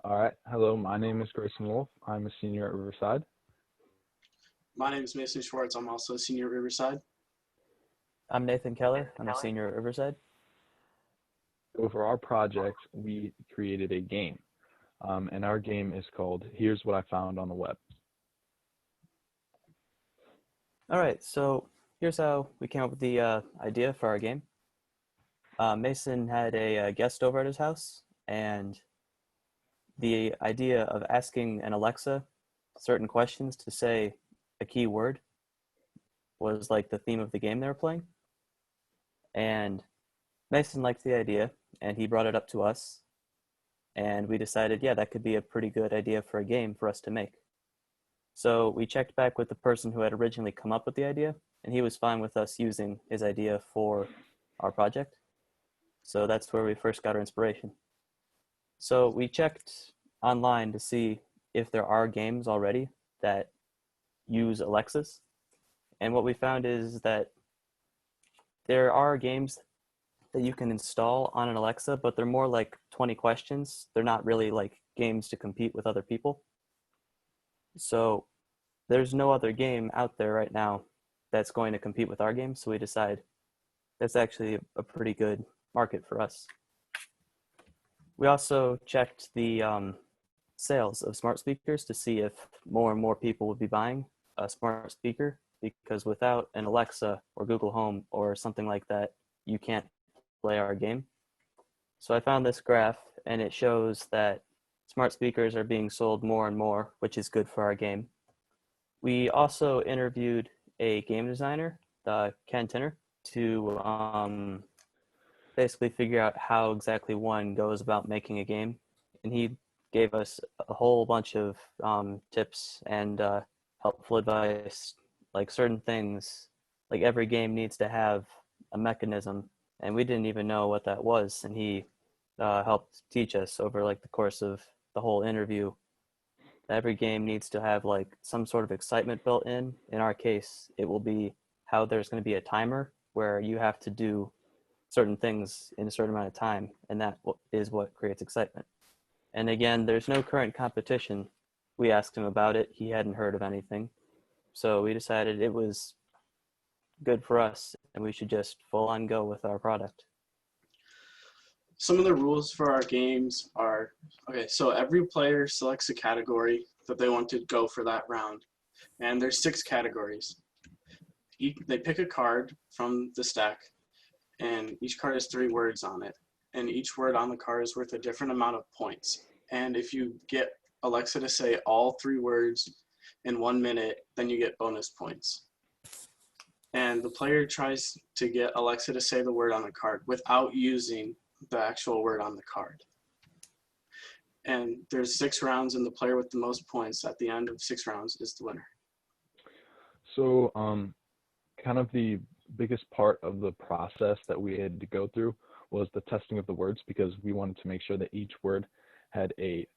All right. Hello, my name is Grayson Wolf. I'm a senior at Riverside. My name is Mason Schwartz. I'm also a senior at Riverside. I'm Nathan Keller. I'm a senior at Riverside. So for our project, we created a game, and our game is called Here's What I Found on the Web. All right, so here's how we came up with the idea for our game. Mason had a guest over at his house, and the idea of asking an Alexa certain questions to say a key word was like the theme of the game they were playing. And Mason liked the idea, and he brought it up to us, and we decided, yeah, that could be a pretty good idea for a game for us to make. So we checked back with the person who had originally come up with the idea, and he was fine with us using his idea for our project. So that's where we first got our inspiration. So we checked online to see if there are games already that use Alexas. And what we found is that there are games that you can install on an Alexa, but they're more like 20 questions. They're not really like games to compete with other people. So there's no other game out there right now that's going to compete with our game. So we decide that's actually a pretty good market for us. We also checked the sales of smart speakers to see if more and more people would be buying a smart speaker, because without an Alexa or Google Home or something like that, you can't play our game. So I found this graph, and it shows that smart speakers are being sold more and more, which is good for our game. We also interviewed a game designer, Ken Tinner, to basically figure out how exactly one goes about making a game. And he gave us a whole bunch of tips and helpful advice, like certain things, like every game needs to have a mechanism, and we didn't even know what that was. And he helped teach us over like the course of the whole interview. Every game needs to have like some sort of excitement built in. In our case, it will be how there's going to be a timer where you have to do certain things in a certain amount of time, and that is what creates excitement. And again, there's no current competition. We asked him about it. He hadn't heard of anything. So we decided it was good for us and we should just full on go with our product. Some of the rules for our games are, okay, so every player selects a category that they want to go for that round. And there's 6 categories. They pick a card from the stack, and each card has 3 words on it. And each word on the card is worth a different amount of points. And if you get Alexa to say all 3 words in 1 minute, then you get bonus points. And the player tries to get Alexa to say the word on the card without using the actual word on the card. And there's 6 rounds, and the player with the most points at the end of 6 rounds is the winner. So, kind of the biggest part of the process that we had to go through was the testing of the words, because we wanted to make sure that each word had a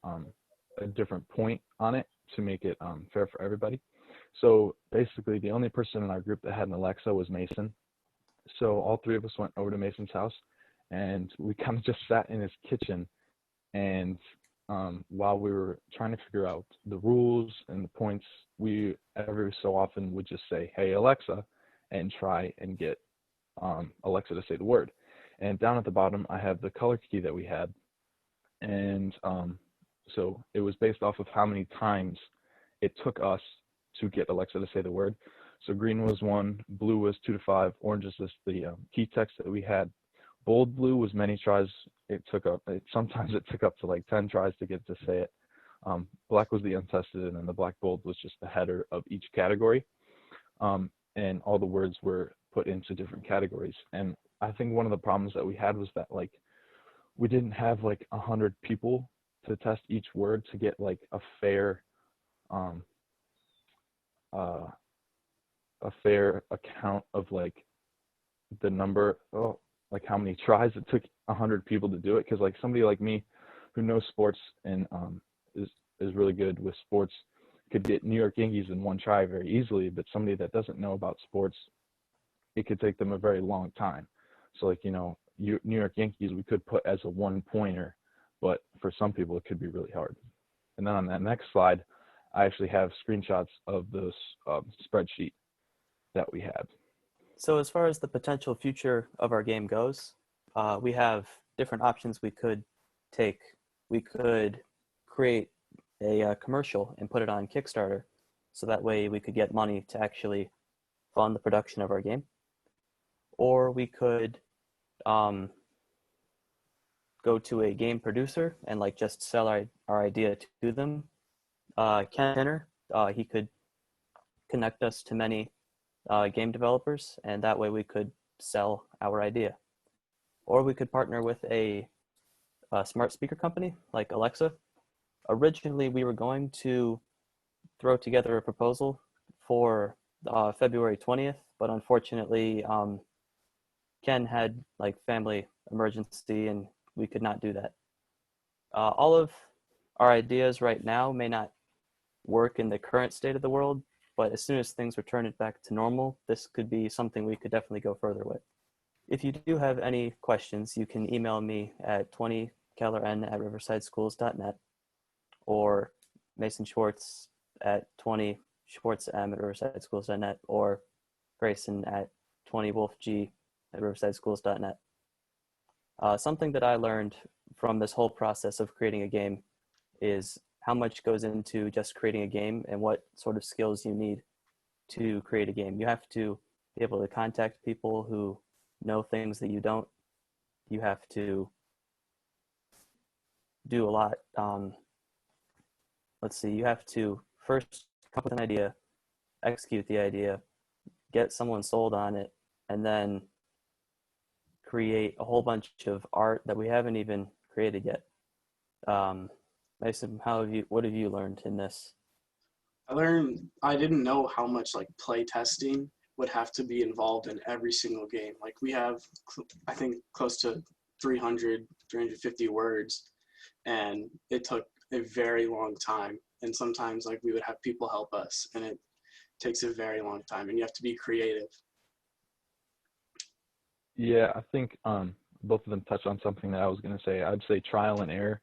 different point on it to make it fair for everybody. So basically, the only person in our group that had an Alexa was Mason. So all 3 of us went over to Mason's house, and we kind of just sat in his kitchen, and while we were trying to figure out the rules and the points, we every so often would just say, "Hey Alexa," and try and get Alexa to say the word. And down at the bottom, I have the color key that we had, and so it was based off of how many times it took us to get Alexa to say the word. So green was 1, blue was 2 to 5, orange is just the key text that we had. Bold blue was many tries. Sometimes it took up to like 10 tries to get to say it. Black was the untested, and then the black bold was just the header of each category. And all the words were put into different categories. And I think one of the problems that we had was that like we didn't have like 100 people to test each word to get like a fair account of like the number, like how many tries it took 100 people to do it. Because like somebody like me who knows sports and is really good with sports could get New York Yankees in 1 try very easily, but somebody that doesn't know about sports, it could take them a very long time. So like, New York Yankees we could put as a 1 pointer, but for some people it could be really hard. And then on that next slide, I actually have screenshots of this spreadsheet that we had. So as far as the potential future of our game goes, we have different options we could take. We could create a commercial and put it on Kickstarter, so that way we could get money to actually fund the production of our game. Or we could go to a game producer and like just sell our idea to them. Ken Tinner, he could connect us to many game developers, and that way we could sell our idea. Or we could partner with a smart speaker company like Alexa. Originally, we were going to throw together a proposal for February 20th, but unfortunately, Ken had like family emergency and we could not do that. All of our ideas right now may not work in the current state of the world, but as soon as things return back to normal, this could be something we could definitely go further with. If you do have any questions, you can email me at 20kellern@riversideschools.net or Mason Schwartz at 20schwartzm@riversideschools.net or Grayson at 20wolfg@riversideschools.net. Something that I learned from this whole process of creating a game is how much goes into just creating a game and what sort of skills you need to create a game. You have to be able to contact people who know things that you don't. You have to do a lot. You have to first come up with an idea, execute the idea, get someone sold on it, and then create a whole bunch of art that we haven't even created yet. Mason, what have you learned in this? I didn't know how much like play testing would have to be involved in every single game. Like we have, I think, close to 350 words, and it took a very long time. And sometimes like we would have people help us, and it takes a very long time, and you have to be creative. Yeah, I think both of them touched on something that I was going to say. I'd say trial and error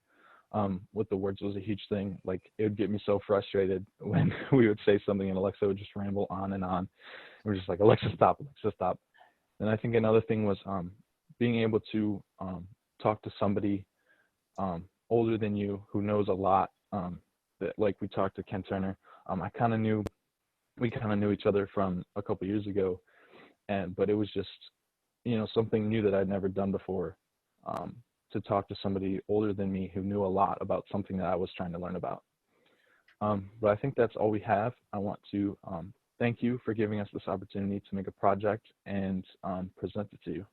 with the words was a huge thing. Like it would get me so frustrated when we would say something and Alexa would just ramble on and on. And we're just like, Alexa, stop, Alexa, stop. And I think another thing was being able to talk to somebody older than you who knows a lot. That, like we talked to Ken Turner. We kind of knew each other from a couple years ago, but it was just something new that I'd never done before. To talk to somebody older than me who knew a lot about something that I was trying to learn about. But I think that's all we have. I want to thank you for giving us this opportunity to make a project and present it to you.